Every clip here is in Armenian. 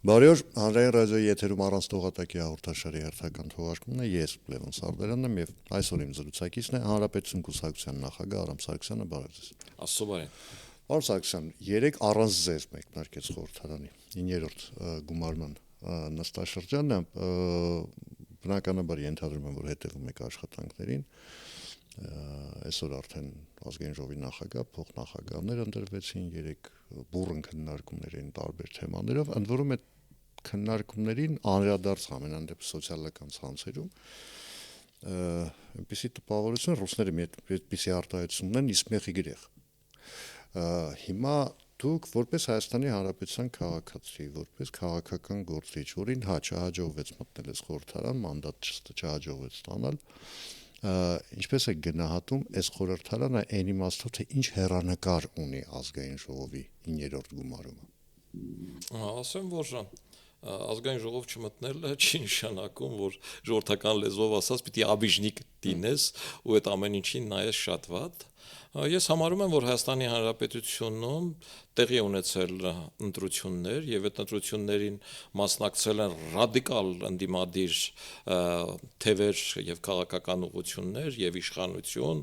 Բարի օր, հանրային ռադիոյի եթերում առանց տողատակի հաղորդաշարի հերթական թողարկումն է, ես Լևոն Սարդարյանն եմ եւ այսօր իմ զրուցակիցն է Հանրապետություն կուսակցության նախագահ Արամ Սարգսյանը, բարև ձեզ։ Աստծո բարին։ Պարոն Սարգսյան, 3 առանց ձեր մեկնարկեց խորհրդարանի 9-րդ գումարման նստաշրջանը, բնականաբար ենթադրում եմ, որ հետևում եք աշխատանքներին, այսօր արդեն ազգային ժողովի նախագահ, փոխնախագահներ ընտրվեցին, 3 բուռն քննարկումներ էին տարբեր թեմաներով, ընդ որում այդ քննարկումներին անդրադարձ ամենանդեպս սոցիալական ցանցերում այնպեսի տպավորություն ռուսները այդպիսի արտահայտություն ունեն իսմեխի գրեղ։ Հիմա դուք որպես Հայաստանի Հանրապետության քաղաքացի, որպես քաղաքական գործիչ, որին չհաջողվեց մտնել այս խորհրդարան, մանդատ չհաջողվեց ստանալ, ինչպես է գնահատում այս խորհրդարանը այն իմաստով, թե ինչ հեռանկար ունի ազգային ժողովի 9-րդ գումարումը։ Ասեմ, որ ազգային ժողով չմտնելը չի նշանակում, որ ժողովրդական լեզվով ասած պիտի աբիժնիկ դինես ու այդ ամեն ինչին նայես շատ վատ։ Ես համարում եմ, որ Հայաստանի Հանրապետությունում տեղի ունեցել ընտրություններ եւ այդ ընտրություններին մասնակցել են ռադիկալ ընդդիմադիր թևեր եւ քաղաքական ուղղություններ եւ իշխանություն,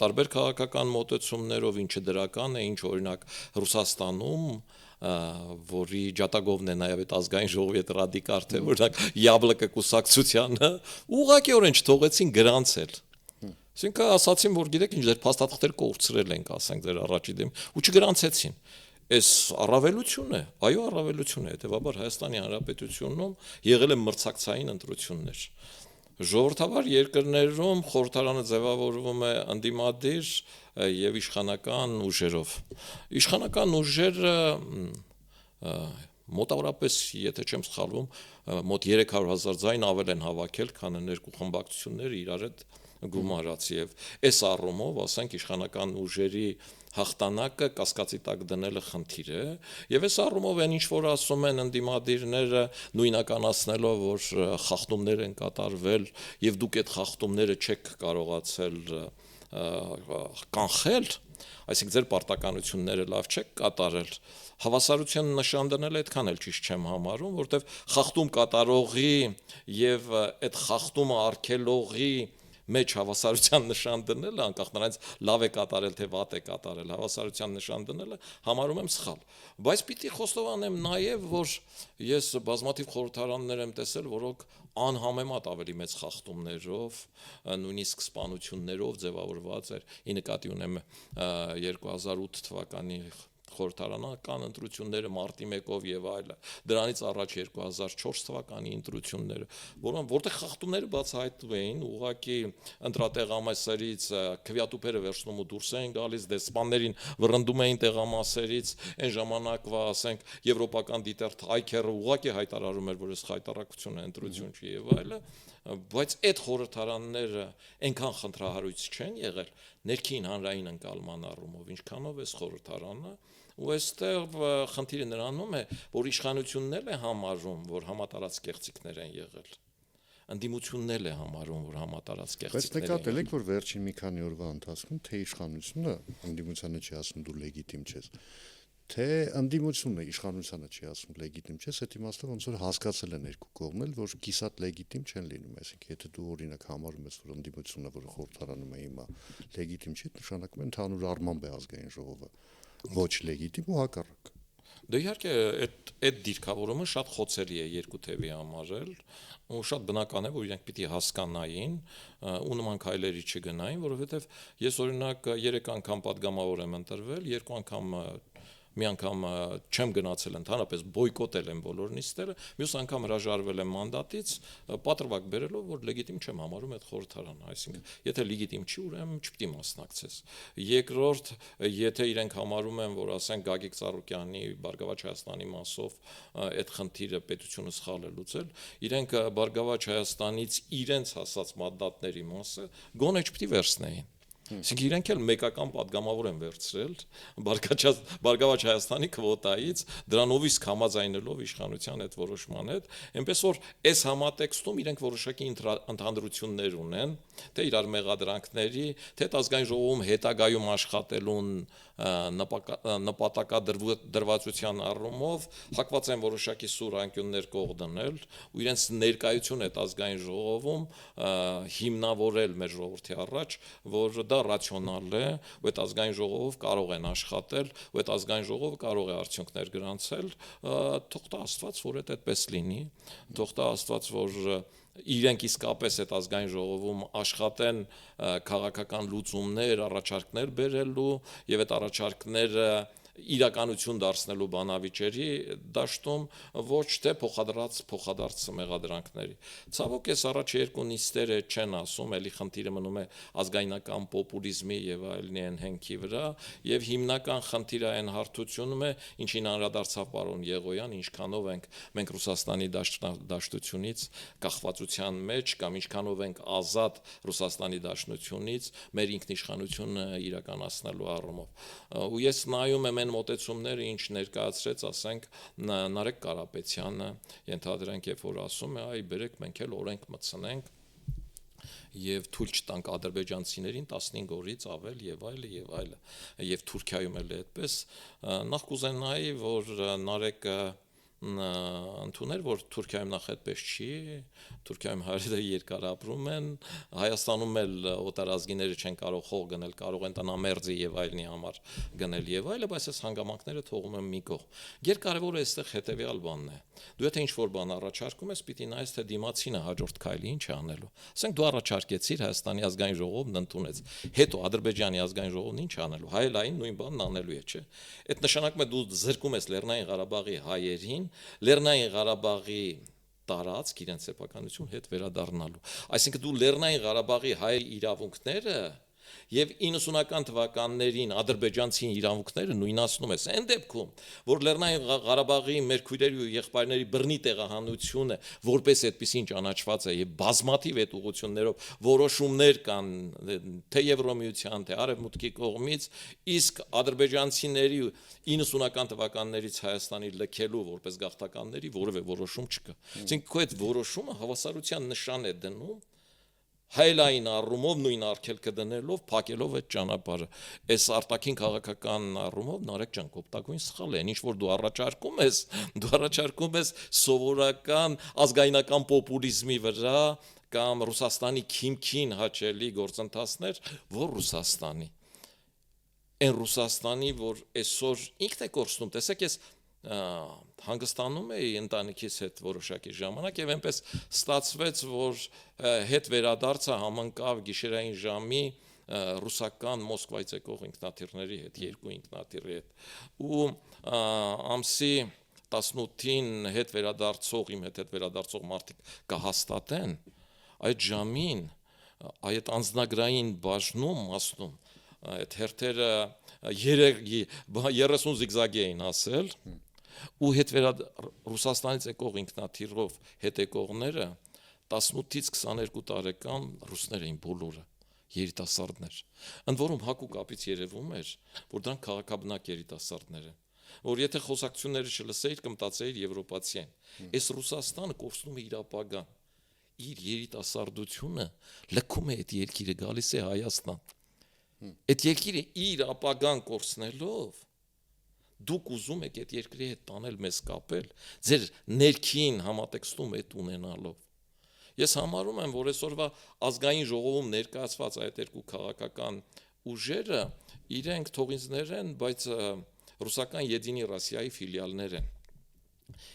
տարբեր քաղաքական մոտեցումներով, ինչը դրական է, ինչ օրինակ Ռուսաստանում, որի ջատագովն է նաև այդ ազգային ժողովի այդ ռադիկալ թե օրինակ Յաբլոկը կուսակցությանը ուղղակիորեն չթողեցին գրանցել։ Այսինքն ասացին, որ գիտեք ինչ ձեր փաստաթղթերը կորցրել ենք, ասենք ձեր առաջի դեմ, ու չգրանցեցին։ Այս առավելություն է, այո, առավելություն է, հետեւաբար Հայաստանի Հանրապետությունում եղել են մրցակցային ընտրություններ։ Ժողովրդավար երկրներում խորհրդարանը ձևավորվում է ընդդիմադիր եւ իշխանական ուժերով։ Իշխանական ուժերը մոտավորապես, եթե չեմ սխալվում, մոտ 300,000 ձայն ավել են հավաքել, քան երկու խմբակցությունները իրար հետ գումարած եւ այս առումով, ասենք, իշխանական ուժերի հաղթանակը կասկածի տակ դնելը խնդիր է եւ այս առումով այն ինչ որ ասում են ընդդիմադիրները նույնականացնելով որ խախտումներ են կատարվել եւ դուք այդ խախտումները չեք կարողացել կանխել, այսինքն ձեր պարտականությունները լավ չեք կատարել, հավասարության նշան դնել այդքան էլ ճիշտ չեմ համարում, որովհետեւ խախտում կատարողի եւ այդ խախտումը արգելողի մեջ հավասարության նշան դնելը, անկախ նրանից լավ է կատարել թե վատ է կատարել, հավասարության նշան դնելը համարում եմ սխալ։ Բայց պիտի խոստովանեմ նաև, որ ես բազմաթիվ խորհրդարաններ եմ տեսել, որոնք անհամեմատ ավելի մեծ խախտումներով, նույնիսկ սպանություններով ձևավորված էր։ Ի նկատի ունեմ 2008 թվականի խորհրդարանական ընտրությունները մարտի 1-ով եւ այլը, դրանից առաջ 2004 թվականի ընտրությունները, որտեղ խախտումները բացահայտվում էին, ուղղակի ընտրատեղամասերից քվեատուփերը վերցնում ու դուրս էին գալիս, դեսպաններին վռնդում էին տեղամասերից, այն ժամանակվա, ասենք, եվրոպական դիտերթ Այքերը ուղղակի հայտարարում էր, որ այս հայտարարությունը ընտրություն չի եւ այլը, բայց այդ խորհրդարանները այնքան խնդրահարույց չեն եղել ներքին հանրային ընկալման առումով, ինչքանով էս խորհրդարանը ու այստեղ խնդիրը նրանում է, որ իշխանությունն էլ է համարում, որ համատարած կեղծիքներ են եղել։ Ընդդիմությունն է համարում, որ համատարած կեղծիքներ են եղել։ Բայց նկատել եք, որ վերջին մի քանի օրվա ընթացքում թե իշխանությունը ընդդիմությանը չի ասում դու լեգիտիմ չես, թե ընդդիմությունը իշխանությանը չի ասում լեգիտիմ չես, այդ իմաստով ոնց որ հասկացել են երկու կողմն էլ, որ կիսատ լեգիտիմ չեն լինում, այսինքն եթե դու օրինակ համարում ես, որ ընդդիմությունը, որը խորհրդարանում է հիմա լեգիտիմ չի, նշանակում է ընդհանուր առմամբ է ազգային ժողովը ոչ լեգիտիմ ու հակառակ։ Դե իհարկե այդ դիրքավորումը շատ խոցելի է երկու թևի համար էլ ու շատ բնական է որ իրենք պիտի հասկանային ու նման քայլերի չգնային, որովհետև ես օրինակ 3 անգամ падգամավոր եմ ընտրվել, 2 անգամ մի անգամ չեմ գնացել ընդհանրապես բոյկոտել եմ բոլոր նիստերը, մյուս անգամ հրաժարվել եմ մանդատից, պատրվակ բերելով, որ լեգիտիմ չեմ համարում այդ խորհրդարանը, այսինքն եթե լեգիտիմ չի, ուրեմն չպիտի մասնակցես։ Երկրորդ, եթե իրենք համարում են, որ ասենք Գագիկ Ծառուկյանի Բարգավաճ Հայաստանի մասով այդ խնդիրը պետությունը սխալ է լուծել, իրենք Բարգավաճ Հայաստանից իրենց հասած մանդատների մասը գոնե չպիտի վերցնեին։ Իսկ իրենք էլ մեկական падգամավոր են վերցրել Բարգավաճ Հայաստանի քվոտայից, դրանով իսկ համաձայնելով իշխանության այդ որոշման հետ, այնպես որ այս համատեքստում իրենք որոշակի ընդհանրություններ ունեն, թե իրար մեղադրանքների, թե ազգային ժողովում հետագայում աշխատելուն նպատակադրվածության առումով հակված են որոշակի սուր անկյուններ կող դնել ու իրենց ներկայությունը այդ ազգային ժողովում հիմնավորել մեր ժողովրդի առաջ, որ դա ռացիոնալ է, ու այդ ազգային ժողովով կարող են աշխատել, ու այդ ազգային ժողովը կարող է արդյունքներ գրանցել, թող տա Աստված, որ այդպես լինի, թող տա Աստված, որ իրենք իսկապես այդ ազգային ժողովում աշխատեն քաղաքական լուծումներ, առաջարկներ բերելու եւ այդ առաջարկները իրականություն դարձնելու բանավիճերի դաշտում ոչ թե փոխադարձ մեղադրանքների։ Ցավոք այս առաջ երկու նիստերը չեն ասում, էլի խնդիրը մնում է ազգայնական պոպուլիզմի եւ այլնի հենքի վրա եւ հիմնական խնդիրը այն հարթությունում է, ինչին անդրադարձավ պարոն Եղոյան, ինչքանով ենք մենք Ռուսաստանի դաշտությունից կախվածության մեջ կամ ինչքանով ենք ազատ Ռուսաստանի դաշնությունից մեր ինքնիշխանությունը իրականացնելու առումով։ Ու ես նայում եմ մոտեցումները, ինչ ներկայացրեց, ասենք Նարեկ Կարապետյանը, ենթադրենք, երբ որ ասում է, այ բերեք մենք էլ օրենք մտցնենք եւ թույլ չտանք ադրբեջանցիներին 15 օրից ավել եւ այլը եւ Թուրքիայում էլ է այդպես, նախ կուզենայի, որ Նարեկը ընդուներ, որ Թուրքիայում նախ այդպես չի, Թուրքիայում հայերերը երկար ապրում են, Հայաստանում էլ օտարազգիները չեն կարող խող գնել, կարող են տնամերձի եւ այլնի համար գնել եւ այլը, բայց այս հանգամանքները թողում են մի կողմ։ Երկարևորը այստեղ հետեւյալ բանն է։ Դու եթե ինչ-որ բան առաջարկում ես, պիտի նայես, թե դիմացինը հաջորդ քայլի ինչ է անելու։ Ասենք դու առաջարկեցիր Հայաստանի ազգային ժողովն ընդունեց։ Հետո Ադրբեջանի ազգային ժողովն ինչ անելու։ Հայելային նույն բանն անելու է, չէ՞։ Այդ նշանակում է դու զրկում ես Լեռնային Ղարաբաղի հայերին, Լեռնային Ղարաբաղի տարածք իրենց սեփականություն հետ վերադառնալու։ Այսինքն դու Լեռնային Ղարաբաղի հայ իրավունքները եւ 90-ական թվականներին ադրբեջանցի իրավունքները նույնացնում ես այն դեպքում, որ Լեռնային Ղարաբաղի մեր քույրերի ու եղբայրների բռնի տեղահանությունը որպես այդպեսին ճանաչված է եւ բազմաթիվ այդ ուղղություններով որոշումներ կան թե Եվրոմիության, թե Արևմուտքի կողմից, իսկ ադրբեջանցիների 90-ական թվականներից Հայաստանի լքելու որպես գաղթականների որևէ որոշում չկա։ Այսինքն քո այդ որոշումը հավասարության նշան է դնում հայլային առումով նույն արգելքը դնելով, փակելով այդ ճանապարհը։ Այս արտաքին քաղաքական առումով Նարեկ ջան կոպտագույն սխալ է, ինչ որ դու առաջարկում ես սովորական ազգայնական պոպուլիզմի վրա կամ Ռուսաստանի քիմքին հաճելի գործընթացներ, որ Ռուսաստանի այն Ռուսաստանի, որ այսօր ինքն է կորցնում, տեսեք, ես հանգստանում էի ընտանիքիս հետ որոշակի ժամանակ եւ այնպես ստացվեց, որ հետ վերադարձա համընկավ գիշերային ժամի ռուսական Մոսկվայից եկող ինքնաթիռների հետ, երկու ինքնաթիռի հետ ու ամսի 18-ին իմ հետ վերադարձող մարդիկ կհաստատեն այդ ժամին այդ անձնագրային բաժնում մասնում այդ հերթերը 30 զիգզագի էին ասել ու Ռուսաստանից եկող ինքնաթիռով հետ եկողները 18-ից 22 տարեկան ռուսներ էին բոլորը, երիտասարդներ։ Ընդ որում հակու կապից երևում էր, որ դրանք քաղաքաբնակ երիտասարդներ են, որ եթե խոսակցությունները չլսեիր, կմտածեիր եվրոպացի են։ Այս Ռուսաստանը կորցնում է իր ապագան, իր երիտասարդությունը լքում է այդ երկիրը, գալիս է Հայաստան։ Այդ երկիրը իր ապագան կորցնելով դուք ուզում եք այդ երկրի հետ տանել մեզ կապել, ձեր ներքին համատեքստում այդ ունենալով։ Ես համարում եմ, որ այսօրվա ազգային ժողովում ներկայացված այդ երկու քաղաքական ուժերը իրենք թողինձներ են, բայց ռուսական Եդինի Ռոսիայի ֆիլիալներ են։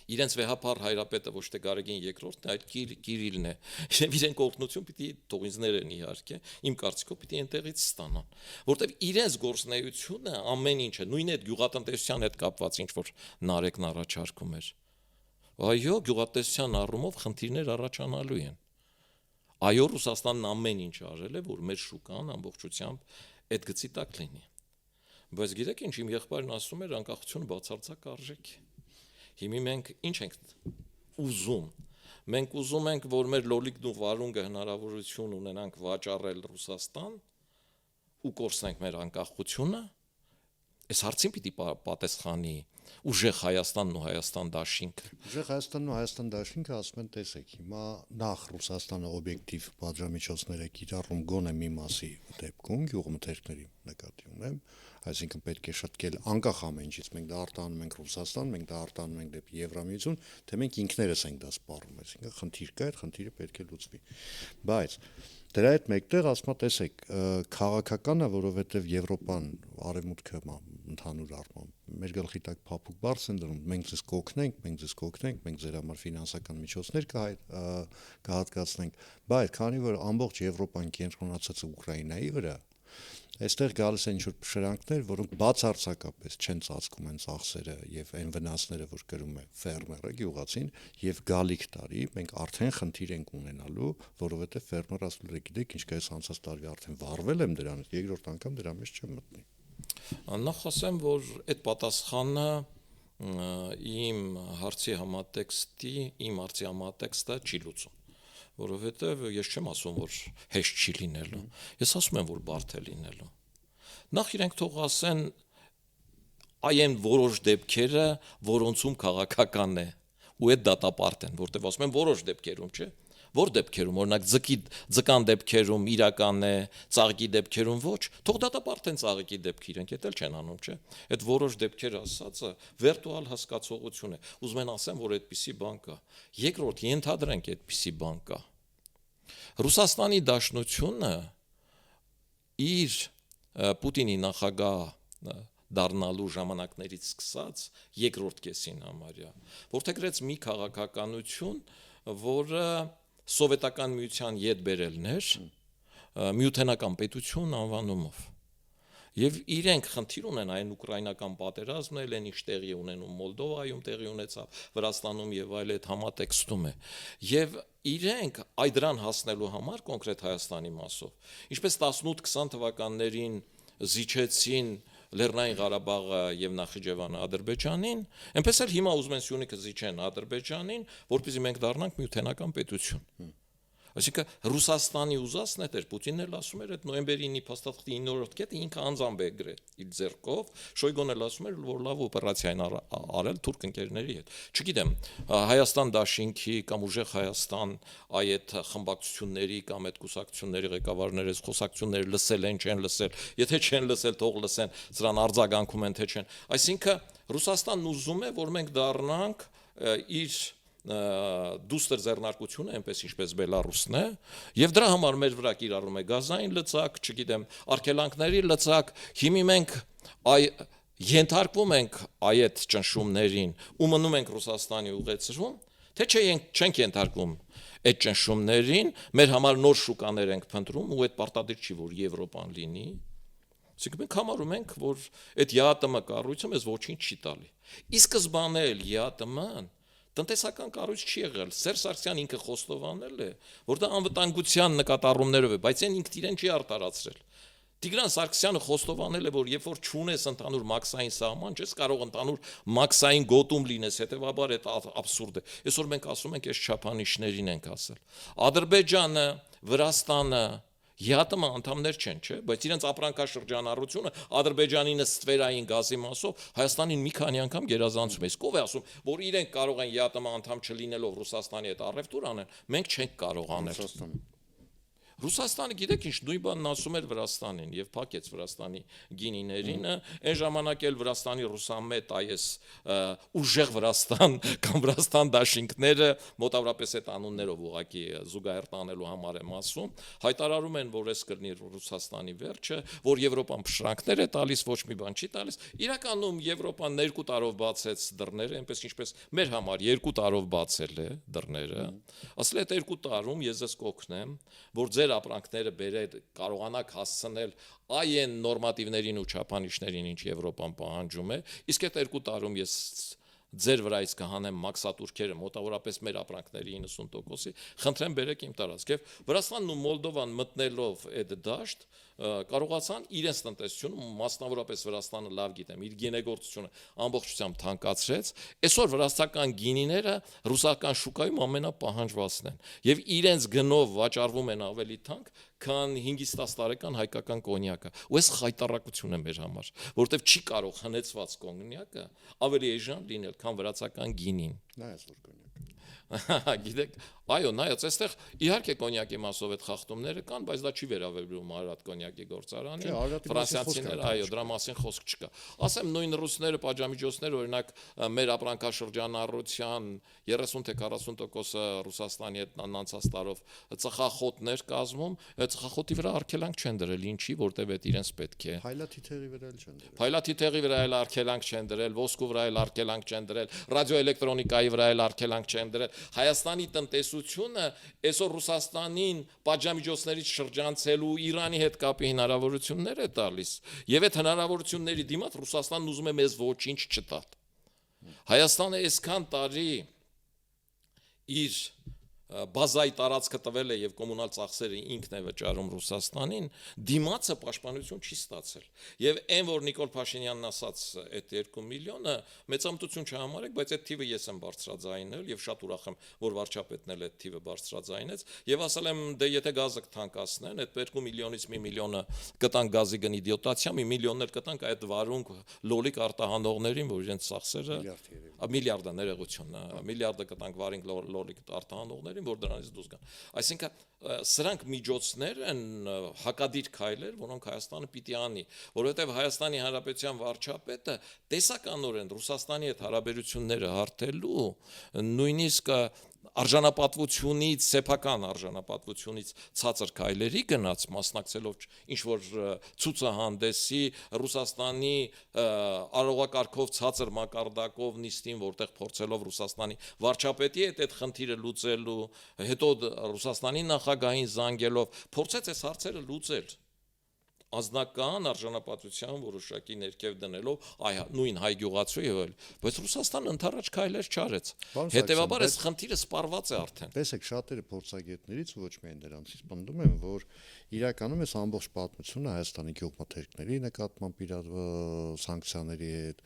Իրենց վեհապար հայրապետը ոչ թե Գարեգին II-ն, այլ Կիրիլն է։ Եվ իրենք օգնություն պիտի թողինձներ են իհարկե, իմ կարծիքով պիտի այնտեղից ստանան, որտեղ իրենց գործնեությունը ամեն ինչ է, նույն այդ գյուղատնտեսության հետ կապված ինչ որ Նարեկն առաջարկում էր։ Այո, գյուղատնտեսության առումով խնդիրներ առաջանալու են։ Այո, Ռուսաստանն ամեն ինչ արել է, որ մեր շուկան ամբողջությամբ այդ գծի տակ լինի։ Բայց գիտեք ինչ, իմ եղբայրն ասում էր, անկախությունը բացարձակ արժեք է։ Հիմա մենք ինչ ենք ուզում։ Մենք ուզում ենք, որ մեր լոլիկն ու վարունգը հնարավորություն ունենանք վաճառել Ռուսաստան ու կորցնենք մեր անկախությունը։ Այս հարցին պիտի պատասխանի ուժեղ Հայաստանն ու Հայաստան դաշինքը։ Ուժեղ Հայաստանն ու Հայաստան դաշինքը ասում են տեսեք, հիմա նախ Ռուսաստանը օբյեկտիվ պատժամիջոցներ է կիրառում գոնե մի մասի դեպքում գյուղմթերքների նկատի ունեմ, այսինքն պետք է շտկել անկախ ամեն ինչից, մենք դա արտանում ենք Ռուսաստան, մենք դա արտանում ենք դեպի Եվրամիություն, թե մենք ինքներս ենք դա սպառում, այսինքն խնդիր կա, այդ խնդիրը պետք է լուծվի։ Բայց դրա հետ մեկտեղ ասма տեսեք, քաղաքականը, որովհետև Եվրոպան, արևմուտքը ընդհանուր առմամբ մեր գլխի տակ փափուկ բարձ են դնում, մենք ձեզ կօգնենք, մենք ձեր համար ֆինանսական միջոցներ կհատկացնենք, բայց քանի որ ամբողջ Եվրոպան կենտրոնացած է Ուկրաինայի վրա, այստեղ գալիս են ինչ-որ շրանքներ, որոնք բացարձակապես չեն ծածկում են ծախսերը եւ այն վնասները, որ կրում է ֆերմերը, գյուղացին, եւ գալիք տարի մենք արդեն խնդիր ենք ունենալու, որովհետեւ ֆերմերը ասում է, գիտեք, ինչ կայս անցած տարի արդեն վառվել եմ դրանից, երկրորդ անգամ դրա մեջ չեմ մտնի։ Նախ ասեմ, որ այդ պատասխանը իմ հարցի համատեքստը չի լուծում, որովհետև ես չեմ ասում, որ հեշտ չի լինելու, ես ասում եմ, որ բարդ է լինելու։ Նախ իրենք թող ասեն այն որոշ դեպքերը, որոնցում քաղաքական է, ու այդ դատապարտ են, որտեղ ասում են որոշ դեպքերում, չէ՞։ Որ դեպքերում, օրինակ ձկան դեպքերում իրական է, ծաղիկի դեպքերում ոչ, թող դատապարտ են ծաղիկի դեպքը, իրենք էլ չեն անում, չէ։ Այդ որոշ դեպքեր ասածը վիրտուալ հասկացողություն է։ Ուզում են ասեմ, որ այդպիսի բան կա։ Երկրորդ, ենթադրենք այդպիսի բան կա։ Ռուսաստանի Դաշնությունը իր Պուտինի նախագահ դառնալու ժամանակներից սկսած երկրորդ կեսին համարյա որթեգրեց մի քաղաքականություն, որը սովետական միության յետ բերելն էր միութենական պետություն անվանումով։ Եվ իրենք խնդիր ունեն այն ուկրաինական պատերազմն էլ ինչ տեղի ունենում Մոլդովայում տեղի ունեցավ, Վրաստանում եւ այլ այդ համատեքստում է։ Եվ իրենք այդ դրան հասնելու համար կոնկրետ Հայաստանի մասով, ինչպես 18-20 թվականներին զիջեցին Լեռնային Ղարաբաղը եւ Նախիջևանը Ադրբեջանին, այնպես էլ հիմա ուզում են Սյունիքը զիջեն Ադրբեջանին, որպեսզի մենք դառնանք միութենական պետություն։ Այսինքն Ռուսաստանի ուզածն էր, Պուտինն էլ ասում էր, այդ նոյեմբերի 9-ի փաստաթղթի 9-րդ կետը ինքը անձամբ է գրել իր ձեռքով, Շոյգոն էլ ասում էր, որ լավ օպերացիա են արել թուրք ընկերների հետ։ Չգիտեմ, Հայաստան դաշինքի կամ ուժեղ Հայաստան այդ խմբակցությունների կամ այդ կուսակցությունների ղեկավարները այս խոսակցությունները լսել են, չեն լսել, եթե չեն լսել, թող լսեն, սրան արձագանքում են, թե չեն։ Այսինքն Ռուսաստանն ուզում է, որ մենք դառնանք իր դուստր ձեռնարկությունը, այնպես ինչպես Բելարուսն է, եւ դրա համար մեր վրա կիրառում է գազային լծակ, չգիտեմ, արգելանքների լծակ, հիմի մենք ենթարկվում ենք այդ ճնշումներին ու մնում ենք Ռուսաստանի ուղեցրում, թե չենք ենթարկվում այդ ճնշումներին, մեր համար նոր շուկաներ ենք փնտրում ու այդ պարտադիր չի, որ Եվրոպան լինի։ Այսինքն մենք համարում ենք, որ այդ ԵԱՏՄ կառույցը մեզ ոչինչ չի տալի։ Ի սկզբանե էլ ԵԱՏՄ-ն տնտեսական կառույց չի եղել։ Սերժ Սարգսյանն ինքը խոստովանել է, որ դա անվտանգության նկատառումներով է, բայց այն ինքն իրեն չի արտարացրել։ Տիգրան Սարգսյանը խոստովանել է, որ երբ որ չունես ընդհանուր մաքսային սահման, չես կարող ընդհանուր մաքսային գոտում լինես, հետեւաբար այդ աբսուրդ է։ Այսօր մենք ասում ենք, այս չափանիշներին ենք ասել։ Ադրբեջանը, Վրաստանը ԵԱՏՄ անդամներ չեն, չէ՞, բայց իրենց ապրանքաշրջանառությունը Ադրբեջանին ստվերային գազի մասով Հայաստանին մի քանի անգամ գերազանցում է։ Իսկ ով է ասում, որ իրենք կարող են ԵԱՏՄ անդամ չլինելով Ռուսաստանի հետ առևտուր անեն, մենք չենք կարող անել։ Ռուսաստանը գիտեք ինչ նույն բանն ասում էր Վրաստանին եւ փակեց Վրաստանի գինիներին, այն ժամանակ էլ Վրաստանի ռուսամետ այս ուժեղ Վրաստան կամ Վրաստան դաշինքները մոտավորապես այդ անուններով ուղակի զուգահեռ տանելու համար եմ ասում, հայտարարում են, որ այս կլինի Ռուսաստանի վերջը, որ Եվրոպան փշրանքներ է տալիս, ոչ մի բան չի տալիս։ Իրականում Եվրոպան 2 տարով բացեց դռները, այնպես ինչպես մեր համար 2 տարով բացել է դռները։ Ասել է այդ 2 տարում ես ձեզ կօգնեմ, որ ձեր ապրանքները բերել կարողանաք հասցնել այն նորմատիվներին ու չափանիշներին, ինչ Եվրոպան պահանջում է, իսկ այդ 2 տարում ես ձեր վրայից կհանեմ մաքսատուրքերը մոտավորապես մեր ապրանքների 90%-ի, խնդրեմ բերեք իմ տարածք։ Եվ Վրաստանն ու Մոլդովան մտնելով այդ դաշտ կարողացան իրենց տնտեսությունը, մասնավորապես Վրաստանը լավ գիտեմ, իր գինեգործությունը ամբողջությամբ թանկացրեց, այսօր վրաստական գինիները ռուսական շուկայում ամենապահանջվածն են եւ իրենց գնով վաճառվում են ավելի թանկ, քան 5-10 տարեկան հայկական կոնյակը։ Ու այս խայտարակություն է մեր համար, որովհետեւ չի կարող հնեցված կոնյակը ավելի էժան լինել, քան վրացական գինին։ Նայած որ կոնյակ։ Գիտեք, այո, նայած, այստեղ իհարկե կոնյակի մասով այդ խախտումները կան, բայց դա չի վերաբերում Արարատ կոնյակի գործարանին։ Ֆրանսիացիները, այո, դրա մասին խոսք չկա։ Ասեմ, նույն ռուսները, պատժամիջոցները, օրինակ, մեր ապրանքաշրջանառության 30 թե 40%-ը Ռուսաստանի հետ անցած տարով ծխախոտներ կազմում, ծխախոտի վրա արգելանք չեն դրել, ինչի, որտեվ այդ իրենց պետք է։ Փայլաթիթեղի վրա էլ չեն դրել։ Փայլաթիթեղի վրա էլ արգելանք չեն դրել, ոսկու վրա էլ արգելանք չեն դրել, ռադիոէլեկտրոնիկայի վրա էլ արգելանք չեն դրել։ Հայաստանի տնտեսությունը այսօր Ռուսաստանին պատժամիջոցներից շրջանցելու Իրանի հետ կապի հնարավորություններ է տալիս, եւ այդ հնարավորությունների դիմաց Ռուսաստանն ուզում է մեզ ոչինչ չտալ։ Հայաստանը այսքան տարի իր բազայի տարածքը տվել է եւ կոմունալ ծախսերը ինքն է վճարում Ռուսաստանին, դիմացը պաշտպանություն չի ստացել։ Եվ այն որ Նիկոլ Փաշինյանն ասաց այդ 2 միլիոնը մեծամտություն չհամարեք, բայց այդ թիվը ես եմ բարձրաձայնել եւ շատ ուրախ եմ, որ վարչապետն էլ այդ թիվը բարձրաձայնեց եւ ասել եմ դե եթե գազը կթանկացնեն, այդ 2 միլիոնից 1 միլիոնը կտան գազի գնի դիոտացիա, 1 միլիոններ կտանք այդ վարունգ լոլիկ արտահանողներին, որ իրենց ծախսերը միլիարդը ներողություն, միլիարդը կտանք վարինգ լոլիկ արտահանողներին, որ դրանից դուրս գան։ Այսինքն սրանք միջոցներ են հակադիր քայլեր, որոնք Հայաստանը պիտի անի, որովհետև Հայաստանի Հանրապետության վարչապետը տեսականորեն Ռուսաստանի հետ հարաբերությունները հարթելու նույնիսկ արժանապատվությունից, սեփական արժանապատվությունից ցածր քայլերի գնաց, մասնակցելով ինչ որ ցուցահանդեսի Ռուսաստանի արողակարգով ցածր մակարդակով նիստին, որտեղ փորձելով Ռուսաստանի վարչապետի հետ այդ խնդիրը լուծելու, հետո Ռուսաստանի նախագահին զանգելով փորձեց այս հարցերը լուծել ազնական արժանապատվության որոշակի ներքև դնելով նույն հայ գյուղացու եւ այլ, բայց Ռուսաստանը ընդառաջ քայլեր չարեց։ Հետևաբար այս խնդիրը սպառված է արդեն։ Տեսեք, շատերը փորձագետներից ու ոչ միայն դրանցից պնդում են, որ իրականում այս ամբողջ պատմությունը Հայաստանի գյուղմթերքների նկատմամբ իր սանկցիաների հետ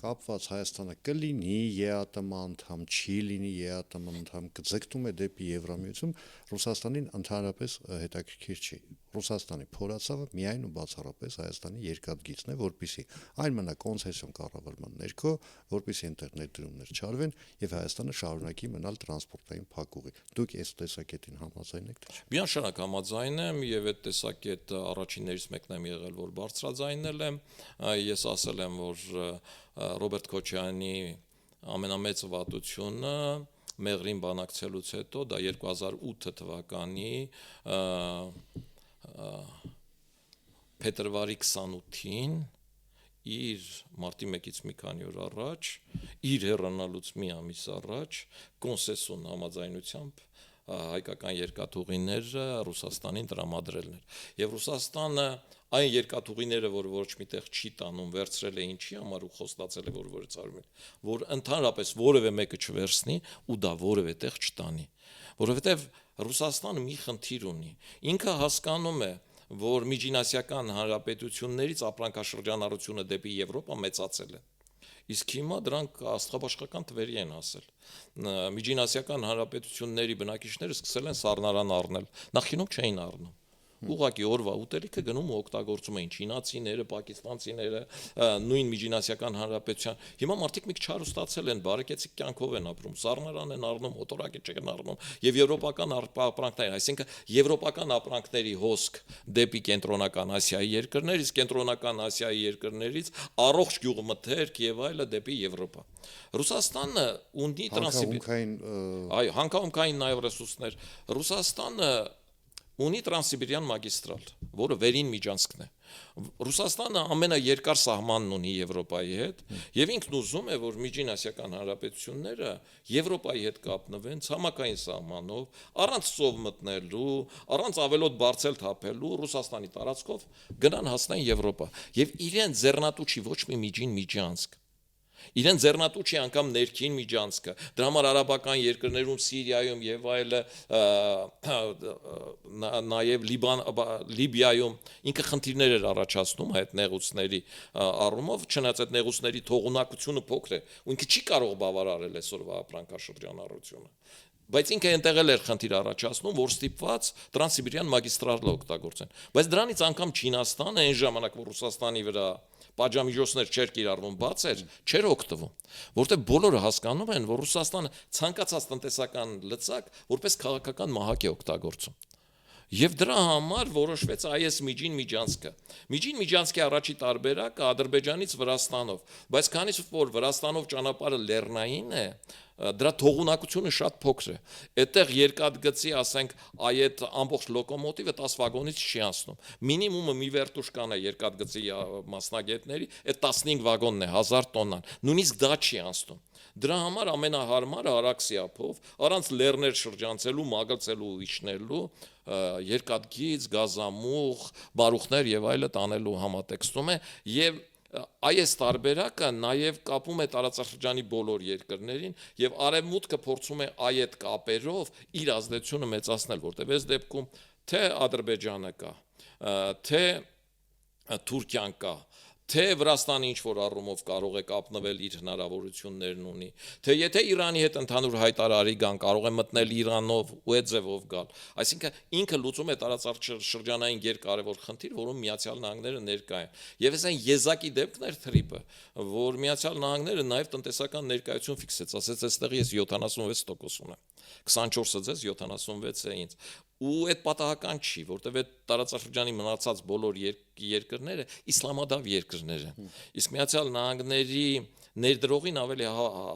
կապված Հայաստանը կլինի ԵԱՏՄ անդամ, չի լինի ԵԱՏՄ անդամ, կձգտում է դեպի Եվրամիություն, Ռուսաստանին ընդհանրապես հետաքրքիր չի։ Ռուսաստանի փորացավը միայն ու բացառապես Հայաստանի երկաթգիծն է, որպեսզի այն մնա կոնցեսիոն կառավարման ներքո, որպեսզի այնտեղ ներդրումներ չարվեն եւ Հայաստանը շարունակի մնալ տրանսպորտային փակուղի։ Դուք այս տեսակետին համաձայն եք թե՞ չէ։ Միանշանակ համաձայն եմ եւ այդ տեսակետը առաջիններից մեկն եմ եղել, որ բարձրաձայնել եմ։ Ես ասել եմ, որ Ռոբերտ Քոչյանի ամենամեծ վատությունը Մեղրին բանակցելուց հետո դա 2008 թվականի փետրվարի 28-ին իր մարտի 1-ից մի քանի օր առաջ, իր հեռանալուց մի ամիս առաջ կոնսենսուս համաձայնությամբ հայկական երկաթուղիները Ռուսաստանին տրամադրելն էր։ Եվ Ռուսաստանը այն երկաթուղիները, որ ոչ միտեղ չի տանում, վերցրել է ինչի համար ու խոստացել է, որ ցարում է, որ ընդհանրապես որևէ մեկը չվերցնի ու դա որևէ տեղ չտանի, որովհետև Ռուսաստանը մի խնդիր ունի։ Ինքը հասկանում է, որ միջինասիական հանրապետություններից ապրանքաշրջանառությունը դեպի Եվրոպա մեծացել է։ Իսկ հիմա դրանք աստղաբաշխական թվերի են ասել։ Միջինասիական հանրապետությունների բնակիչները սկսել են սառնարան առնել։ Նախինում չէին առնում։ Ուղղակի օրվա ուտելիքը գնում ու օգտագործում էին չինացիները, պակիստանցիները, նույն միջինասիական հանրապետության։ Հիմա մարդիկ մի քիչ հարստացել են, բարեկեցիկ կյանքով են ապրում, սառնարան են առնում, մոտորակի չեն առնում եւ եվրոպական ապրանքներ, այսինքն եվրոպական ապրանքների հոսք դեպի կենտրոնական Ասիայի երկրներից, կենտրոնական Ասիայի երկրներից առողջ գյուղմթերք եւ այլը դեպի Եվրոպա։ Ռուսաստանը ունի այո, հանքահումքային նաեւ ռեսուրսներ։ Ռուսաստանը ունի տրանսիբիրյան մագիստրալ, որը վերին միջանցքն է։ Ռուսաստանը ամենաերկար սահմանն ունի Եվրոպայի հետ, եւ ինքն ուզում է, որ միջինասիական հանրապետությունները Եվրոպայի հետ կապնվեն ցամաքային սահմանով, առանց ծով մտնելու, առանց ավելոտ բարձել թափելու Ռուսաստանի տարածքով գնան հասնեն Եվրոպա։ Եվ իրեն ձեռնատու չի ոչ մի միջին միջանցք։ Իրեն ձեռնատու չի անգամ ներքին միջանցքը։ Դրա համար արաբական երկրներում, Սիրիայում եւ այլ նաեւ Լիբիայում ինքը խնդիրներ էր առաջացնում այդ նեղուցների առումով, չնայած այդ նեղուցների թողունակությունը փոքր է, ու ինքը չի կարող բավարարել այսօրվա ապրանքաշրջանառությունը։ Բայց ինքը այնտեղ էլ էր խնդիր առաջացնում, որ ստիպված տրանսսիբիրյան մագիստրալը օգտագործեն։ Բայց դրանից անգամ Չինաստանը այն ժամանակ, որ Ռուսաստանի վրա պատժամիջոցներ չէր կիրառվում, բաց էր, չէր օգտվում, որտեղ բոլորը հասկանում են, որ Ռուսաստանը ցանկացած տնտեսական լծակ որպես քաղաքական մահակ է օգտագործում։ Եվ դրա համար որոշվեց այս միջին միջանցքը։ Միջին միջանցքի առաջի տարբերակը Ադրբեջանից Վրաստանով, բայց քանից որ Վրաստանով ճանապարհը լեռնային է, դրա թողունակությունը շատ փոքր է։ Այդտեղ երկաթգծի, ասենք, այդ ամբողջ լոկոմոտիվը 10 վագոնից չի անցնում։ Մինիմումը մի վերտուշկան է երկաթգծի մասնագետների, այդ 15 վագոնն է 1000 տոննան։ Նույնիսկ դա չի անցնում։ Դրա համար ամենահարմարը Արաքսիափով, առանց լեռներ շրջանցելու, մագլցելու, իջնելու, երկաթգիծ, գազամուղ, բարուխներ եւ այլը տանելու համատեքստում է եւ այս տարբերակը նաև կապում է տարածաշրջանի բոլոր երկրներին եւ արևմուտքը փորձում է այդ կապերով իր ազդեցությունը մեծացնել, որտեղ այս դեպքում թե Ադրբեջանը կա, թե Թուրքիան կա, թե Վրաստանը ինչ որ առումով կարող է կապնվել իր հնարավորություններն ունի, թե եթե Իրանի հետ ընդհանուր հայտարարի գան, կարող է մտնել Իրանով ու այդ ձևով գալ։ Այսինքն ինքը լուծում է տարածաշրջանային երկարևոր խնդիր, որում Միացյալ Նահանգները ներկա են։ Եվ այս այն եզակի դեպքն էր թրիպը, որ Միացյալ Նահանգները նաև տնտեսական ներկայություն ֆիքսեց, ասեց այստեղի ես 76% ունեմ, 24-ը ձեզ, 76-ը ինձ։ Ու այդ պատահական չի, որտեղ այդ տարածաշրջանի մնացած բոլոր երկրները իսլամադավ երկրներ են։ Իսկ Միացյալ Նահանգների ներդրողին ավելի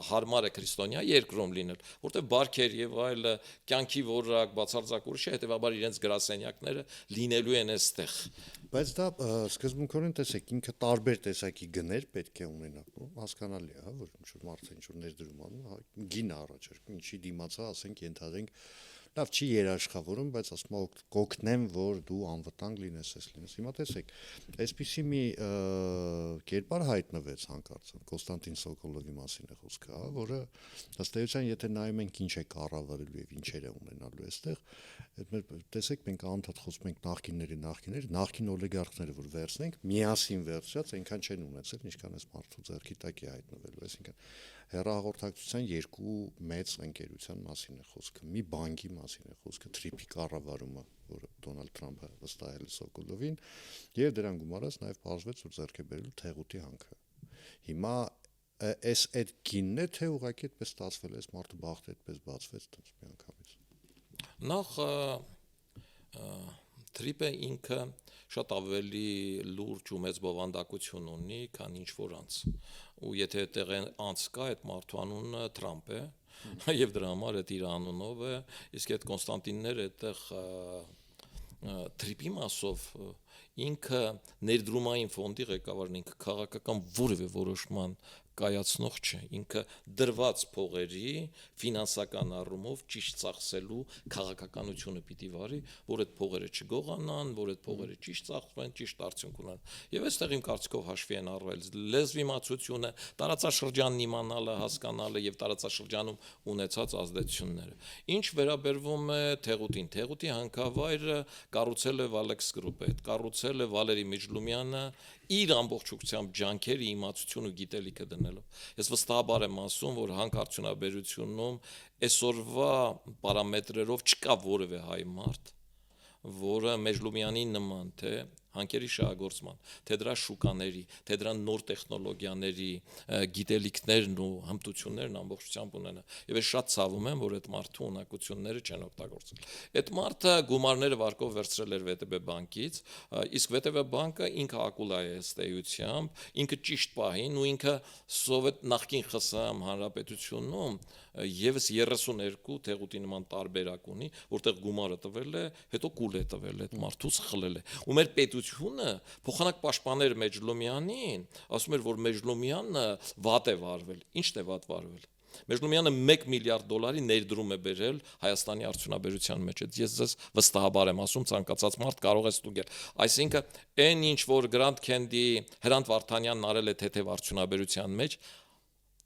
հարմար է քրիստոնյա երկրում լինել, որտեղ բարքեր եւ այլ կյանքի որակ բացարձակ ուրիշ է, հետեւաբար իրենց գրասենյակները լինելու են այստեղ։ Բայց դա սկզբունքորեն տեսեք, ինքը տարբեր տեսակի գներ պետք է ունենա, հասկանալի է, հա, որ ինչ որ մարդը ինչ որ ներդրում անում, գին առաջարկում, ինչի դիմացա, ասենք, ենթադրենք լավ չի երաշխավորում, բայց ասում եմ կօգնեմ, որ դու անվտանգ լինես, ես լինես։ Հիմա տեսեք, այսպիսի մի կերպար հայտնվեց հանկարծ Կոնստանտին Սոկոլովի մասին է խոսքը, հա, որը ըստ էության, եթե նայում ենք ինչ է կառավարելու եւ ինչեր է ունենալու այստեղ, տեսեք, մենք անդադ խոսում ենք նախկին օլիգարխները, որ վերցնենք, միասին վերցրած, այնքան չեն ունեցել, ինչքան այս մարդու ձեռքի տակ է հայտնվելու, այսինքն հեռահաղորդակցության երկու մեծ ընկերության մասին է խոսքը, մի բանկի մասին է խոսքը, Թրիպի կառավարումը, որը Դոնալդ Թրամփը վստահել է Սոկոլովին, եւ դրան գումարած նաեւ բացվեց ու ձեռք է բերել Թեղուտի հանքը։ Հիմա այս այդ գինն է, թե ուղղակի այդպես ստացվել է, այս մարդու բախտը այդպես բացվեց տենց միանգամից։ Նախ Թրիպը ինքը շատ ավելի լուրջ ու մեծ բովանդակություն ունի, քան ինչ որ անց։ Ու եթե այդտեղ անց կա, այդ մարդու անունը Թրամփ է, եւ դրա համար այդ իր անունով է, իսկ այդ Կոնստանտինները այդտեղ Թրիպի մասով ինքը ներդրումային ֆոնդի ղեկավարն, ինքը քաղաքական որևէ որոշման կայացնող չէ, ինքը դրված փողերի ֆինանսական առումով ճիշտ ծախսելու քաղաքականությունը պիտի վարի, որ այդ փողերը չգողանան, որ այդ փողերը ճիշտ ծախսվեն, ճիշտ արդյունք ունենան։ Եվ այստեղ իմ կարծիքով հաշվի են առվել լեզվի մացությունը, տարածաշրջանն իմանալը, հասկանալը եւ տարածաշրջանում ունեցած ազդեցությունները։ Ինչ վերաբերվում է Թեղուտին, Թեղուտի հանքավայրը կառուցել է Valex Group-ը, այդ կառուցել է Վալերի Միջլումյանը իր ամբողջությամբ ջանքերի իմացությունը գիտելիքը դնելով։ Ես վստահաբար եմ ասում, որ հանքարդյունաբերությունում այսօրվա պարամետրերով չկա որևէ հայ մարդ, որը Մեջլումյանի նման թե հանքերի շահագործման, թե դրա շուկաների, թե դրա նոր տեխնոլոգիաների գիտելիքներն ու հմտություններն ամբողջությամբ ունենա։ Եվ ես շատ ցավում եմ, որ այդ մարդու ունակությունները չեն օգտագործել։ Այդ մարդը գումարները վարկով վերցրել էր ՎՏԲ բանկից, իսկ ՎՏԲ բանկը ինքը ակուլա է ըստ էությամբ, ինքը ճիշտ պահին ու ինքը սովետ նախկին ԽՍՀՄ հանրապետությունում եւս 32 Թեղուտի նման տարբերակ ունի, որտեղ գումարը տվել է, հետո կուլ է տվել այդ մարդուց խլել է։ Ու մեր պետությունը փոխանակ պաշտպաներ Մեջլումյանին, ասում էր, որ Մեջլումյանը վատ է վարվել։ Ի՞նչն է վատ վարվել։ Մեջլումյանը 1 միլիարդ դոլարի ներդրում է բերել Հայաստանի արդյունաբերության մեջ։ Ես ձեզ վստահաբար եմ ասում, ցանկացած մարդ կարող է ստուգել։ Այսինքն, այն ինչ որ Grand Candy Հրանտ Վարդանյանն արել է թեթև արդյունաբերության մեջ,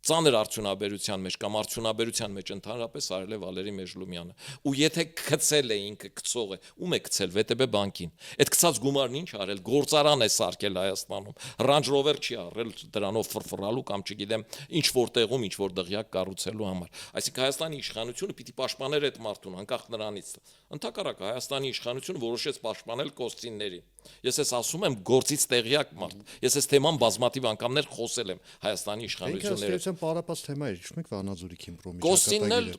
ծանր արդյունաբերության մեջ կամ արդյունաբերության մեջ ընդհանրապես արել է Վալերի Մեժլումյանը։ Ու եթե գցել է ինքը գցողը, ում է գցել ՎՏԲ բանկին։ Այդ գցած գումարն ինչ արել, գործարան է սարքել Հայաստանում։ Range Rover չի արել դրանով ֆրֆռալու կամ չգիտեմ ինչ որտեղում ինչ որ դղյակ կառուցելու համար։ Այսինքն Հայաստանի իշխանությունը պիտի պաշտպաներ այդ մարդուն, անկախ նրանից։ Ընդհակառակը Հայաստանի իշխանությունը որոշեց պաշտպանել կոստիններին։ Ես ես ասում եմ գործից տեղյակ մարդ։ Ես այս թեման բազմաթիվ անգամներ խոսել եմ Հայաստանի իշխանությունները։ Ինքը պարապած թեմա է, ճիշտ է, Վանաձորի Քիմպրոմի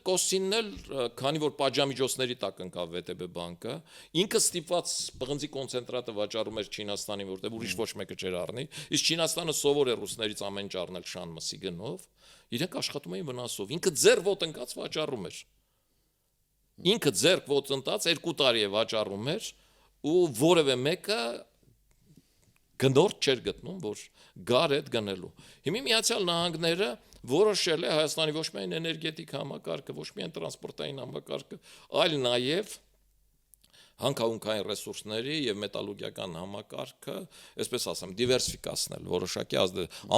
Կոստինն էլ, քանի որ պատժամիջոցների տակ ընկավ ՎՏԲ բանկը, ինքը ստիպված պղնձի կոնցենտրատը վաճառում էր Չինաստանին, որտեղ ուրիշ ոչ մեկը չէր առնի, իսկ Չինաստանը սովոր է ռուսներից ամեն ինչ առնել շանմսի գնով, իրենք աշխատում էին վնասով։ Ինքը ձեր ոտնկած վաճառում էր։ Ինքը ձեր ոտնտած 2 տարի է վաճառում էր ու որևէ մեկը գնորդ չէր գտնում, որ գար այդ գնելու։ Հիմա Միացյալ Նահանգները որոշել է Հայաստանի ոչ միայն էներգետիկ համակարգը, ոչ միայն տրանսպորտային համակարգը, այլ նաև հանքահունքային ռեսուրսների եւ մետալուրգիական համակարգը, այսպես ասեմ, դիվերսիֆիկացնել, որոշակի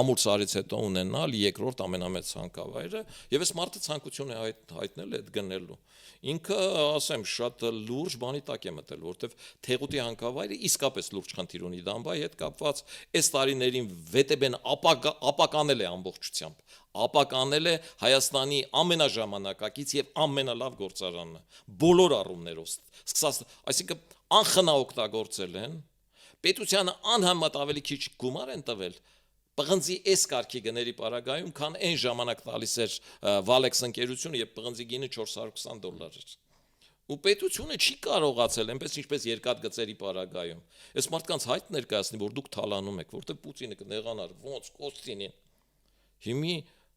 ամուր սարից հետո ունենալ երկրորդ ամենամեծ հանքավայրը, եւ այս մարդը ցանկություն է հայտնել այդ գնելու։ Ինքը, ասեմ, շատ լուրջ բանի տակ է մտել, որտեվ Թեղուտի հանքավայրը իսկապես լուրջ խնդիր ունի Դամբայի հետ կապված, այս տարիներին ՎՏԲ-ն ապականել է ամբողջությամբ, ապականել է Հայաստանի ամենաժամանակակից եւ ամենալավ գործարանը, բոլոր առումներով, այսինքն անխնա օգտագործել են, պետությանը անհամեմատ ավելի քիչ գումար են տվել, պղնձի այս կարգի գների պարագայում, քան այն ժամանակ տալիս էր Valex ընկերությունը, եւ պղնձի գինը $420 էր։ Ու պետությունը չի կարողացել, այնպես ինչպես երկաթգծերի պարագայում, այս մարդկանց հայտ ներկայացնի, որ դուք թալանում եք, որտեղ Պուտինը կնեղանար, ոնց Կոստինին։ Հիմի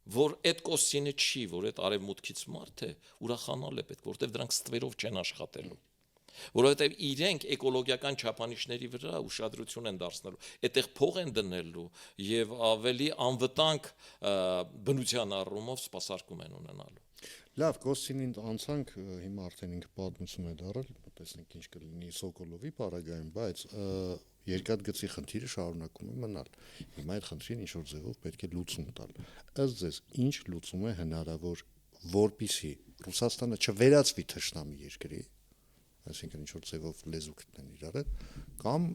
որ այդ Կոստինը չի, որ այդ արևմուտքից մարդ է, ուրախանալ է պետք, որտեղ դրանք ստվերով չեն աշխատելու։ Որովհետև իրենք էկոլոգիական չափանիշների վրա ուշադրություն են դարձնելու, այդտեղ փող են դնելու եւ ավելի անվտանգ բնության առումով սպասարկում են ունենալու։ Լավ, Կոստինին անցանք, հիմա արդեն ինքը պատմություն է դարել, տեսնենք ինչ կլինի Սոկոլովի պարագայում, բայց երկաթգծի խնդիրը շարունակում է մնալ։ Հիմա այդ խնդրին ինչ որ ձևով պետք է լուծում տալ։ Ըստ ձեզ, ինչ լուծում է հնարավոր, որպիսի Ռուսաստանը չվերածվի թշնամի երկրի, այսինքն ինչ որ ձևով լեզու գտնեն իրար հետ, կամ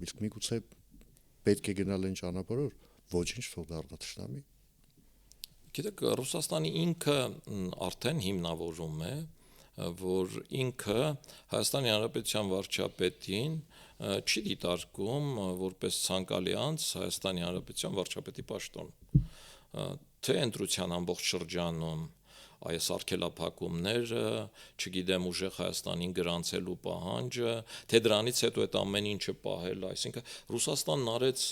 իսկ միգուցե պետք է գնալ այն ճանապարհով, ոչինչ թող դառնա թշնամի։ Գիտեք, Ռուսաստանի ինքը արդեն հիմնավորում է, որ ինքը Հայաստանի Հանրապետության վարչապետին չի դիտարկում որպես ցանկալի անձ Հայաստանի Հանրապետության վարչապետի պաշտոն։ Թե ընտրության ամբողջ շրջանում այս արգելափակումները, չգիտեմ, ուժեղ Հայաստանին գրանցելու պահանջը, թե դրանից հետո այդ ամեն ինչը պահել, այսինքն Ռուսաստանն արեց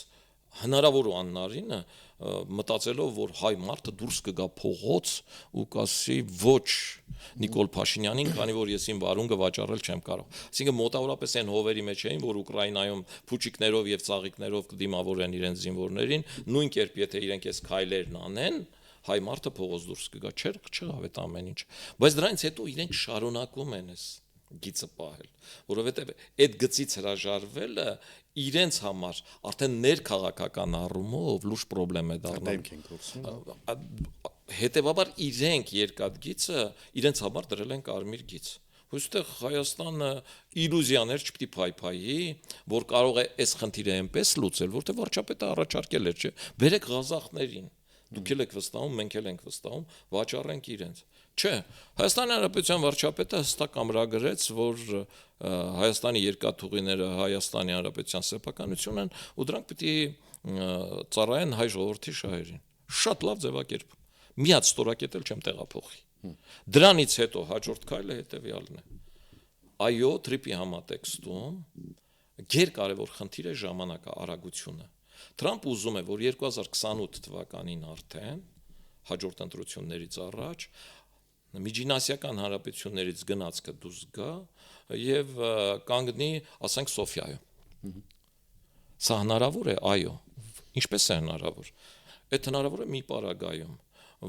հնարավոր ու անհնարինը, մտածելով, որ հայ մարդը դուրս կգա փողոց ու կասի ոչ Նիկոլ Փաշինյանին, քանի որ ես իմ վարունգը վաճառել չեմ կարող։ Այսինքն մոտավորապես այն հովերի մեջ էին, որ Ուկրաինայում փուչիկներով եւ ծաղիկներով կդիմավորեն իրենց զինվորներին, նույն կերպ եթե իրենք այս քայլերն անեն, հայ մարդը փողոց դուրս կգա, չեղավ այդ ամեն ինչ։ Բայց դրանից հետո իրենք շարունակում են այս գիծը պահել, որովհետև այդ գծից հրաժարվելը իրենց համար արդեն ներքաղաքական առումով լուրջ խնդրեմ է դառնում։ Հետևաբար իրենք երկաթգիծը իրենց համար դրել են կարմիր գիծ։ Ոստեղ Հայաստանը իլյուզիաներ չպիտի փայփայի, որ կարող է այս խնդիրը այնպես լուծել, որտեղ վարչապետը առաջարկել էր, չէ, բերեք ղազախներին։ Դուք եք վստահում, մենք էլ ենք վստահում, վաճառենք իրենց։ Չէ, Հայաստանի Հանրապետության վարչապետը հստակ ամրագրեց, որ Հայաստանի երկաթուղիները Հայաստանի Հանրապետության սեփականություն են ու դրանք պիտի ծառայեն հայ ժողովրդի շահերին։ Շատ լավ ձևակերպ։ Միած ստորակետ էլ չեմ տեղափոխի։ Դրանից հետո հաջորդ քայլը հետևյալն է։ Այո, Թրիպի համատեքստում գերկարևոր խնդիր է ժամանակը, արագությունը։ Թրամփ ուզում է, որ 2028 թվականին արդեն հաջորդ ընտրություններից առաջ միջինասիական հանրապետություններից գնացքը դուրս գա եւ կանգնի, ասենք, Սոֆիայում։ Սա հնարավոր է, այո։ Ինչպես է հնարավոր։ Այդ հնարավոր է մի պարագայում,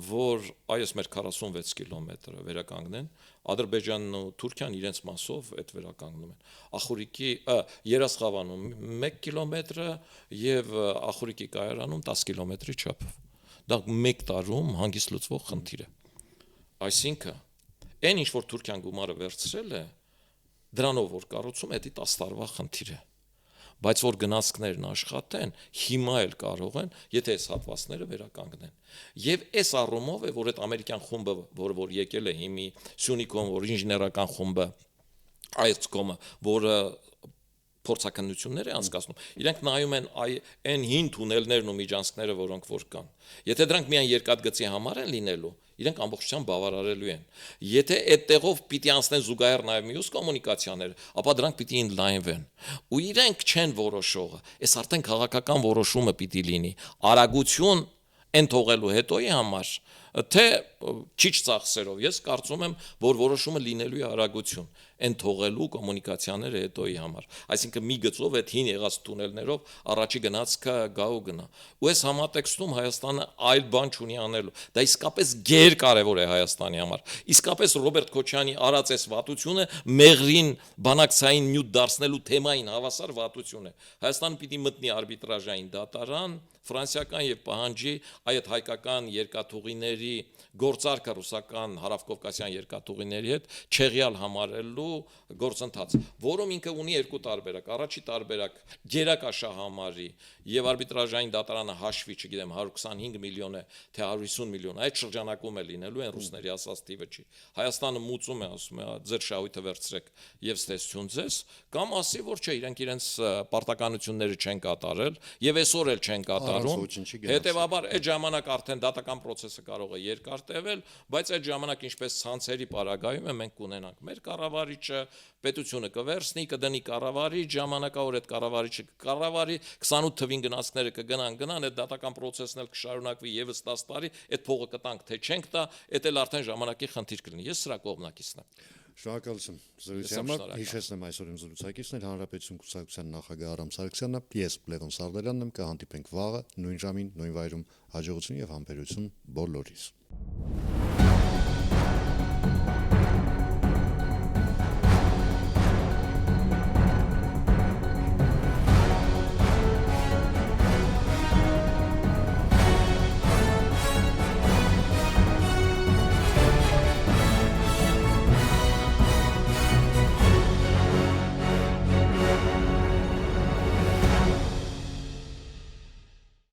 որ այս մեր 46 կիլոմետրը վերականգնեն, Ադրբեջանն ու Թուրքիան իրենց մասով այդ վերականգնում են։ Ախորիկի Երասխավանում 1 կիլոմետրը եւ Ախորիկի կայարանում 10 կիլոմետրի չափով։ դա մեկ տարում հանգիստ լուծվող խնդիր է։ Այսինքն, այն ինչ որ Թուրքիան գումարը վերցրել է, դրանով որ կառուցում է, դա 10 տարվա խնդիր է։ Բայց որ գնացքներն աշխատեն, հիմա էլ կարող են, եթե այս հատվածները վերականգնեն։ Եվ այս առումով է, որ այդ ամերիկյան խումբը, որ եկել է հիմի Սյունիքում, որ ինժեներական խումբը, այս կոմը, որը փորձակնություններ է անցկացնում, իրենք նայում են այն հին թունելներն ու միջանցքները, որոնք որ կան։ Եթե դրանք միայն երկաթգծի համար են լինելու, իրենք ամբողջությամբ բավարարելու են։ Եթե այդ տեղով պիտի անցնեն զուգահեռ նաև մյուս կոմունիկացիաներ, ապա դրանք պիտի ընդլայնվեն։ Ու իրենք չեն որոշողը, այս արդեն քաղաքական որոշումը պիտի լինի։ Արագություն են թողելու հետոյի համար, թե քիչ ծախսերով։ Ես կարծում եմ, որ որոշումը լինելու է արագություն են թողելու կոմունիկացիաները հետոյի համար։ Այսինքն մի գծով այդ հին եղած տունելներով առաջի գնացքը գա ու գնա։ Ու այս համատեքստում Հայաստանը այլ բան չունի անելու։ Դա իսկապես գերկարևոր է Հայաստանի համար։ Իսկապես Ռոբերտ Քոչյանի արած այս վատությունը մեղրին բանակցային նյութ դարձնելու թեմային հավասար վատություն է։ Հայաստանը պիտի մտնի արբիտրաժային դատարան, ֆրանսիական եւ պահանջի այդ հայկական երկաթուղիների գործարքը ռուսական հարավկովկասյան երկաթուղիների հետ չեղյալ համարելու գործընթաց, որում ինքը ունի երկու տարբերակ։ Առաջի տարբերակ գերակաշահամարի եւ արբիտրաժային դատարանը հաշվի, չգիտեմ, 125 միլիոն է, թե 150 միլիոն, այդ շրջանակում է լինելու են ռուսների ասած տիպը չի։ Հայաստանը մուծում է, ասում է, ձեր շահույթը վերցրեք եւ ստեսություն ձեզ, կամ ասի, որ չէ, իրենք իրենց պարտականությունները չեն կատարել եւ այսօր էլ չեն կատարում։ Հետեւաբար այդ ժամանակ արդեն դատական process-ը կարող է երկար տևել, բայց այդ ժամանակ ինչպես ցանցերի պարագայում է մենք կունենանք մեր կառավարիչը, պետությունը կվերցնի, կդնի կառավարիչ, ժամանակավոր այդ կառավարիչը կառավարի, 28 թվին գնացքները կգնան, այդ դատական process-ն էլ կշարունակվի եւս 10 տարի, այդ փողը կտանք թե չենք տա, այդ էլ արդեն ժամանակի խնդիր կլինի։ Ես սրա կողմնակիցն եմ։ Շնորհակալություն զրույցի համար։ Հիշեցնեմ այսօր իմ զրուցակիցն էր Հանրապետություն կուսակցության նախագահ Արամ Սարգսյանն, ես Լևոն Սարդարյանն եմ, կհանդիպենք վաղը նույն ժամին, նույն վայրում, հաջողություն եւ համբերություն բոլորիս։